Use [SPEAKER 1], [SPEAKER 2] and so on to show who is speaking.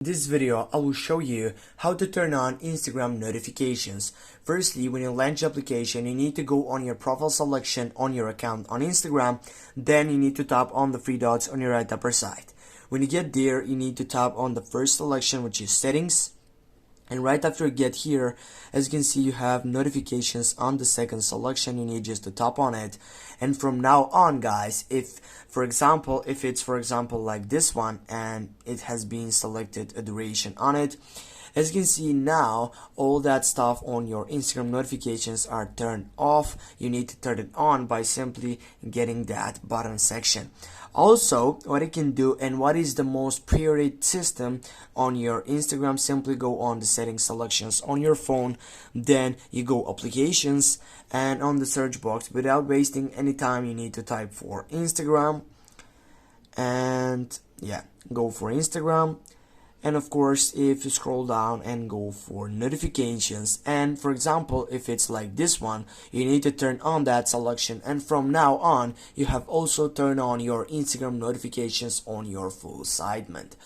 [SPEAKER 1] In this video, I will show you how to turn on Instagram notifications. Firstly, when you launch the application, you need to go on your profile selection on your account on Instagram. Then you need to tap on the three dots on your right upper side. When you get there, you need to tap on the first selection, which is settings. And right after you get here, as you can see, you have notifications on the second selection. You need just to tap on it. And from now on, guys, if it's like this one and it has been selected a duration on it, as you can see now, all that stuff on your Instagram notifications are turned off. You need to turn it on by simply getting that button section. Also, what you can do and what is the most priority system on your Instagram, simply go on the settings selections on your phone, then you go applications, and on the search box, without wasting any time, you need to type for Instagram, and yeah, go for Instagram. And of course, if you scroll down and go for notifications, and for example, if it's like this one, you need to turn on that selection, and from now on, you have also turned on your Instagram notifications on your full segment.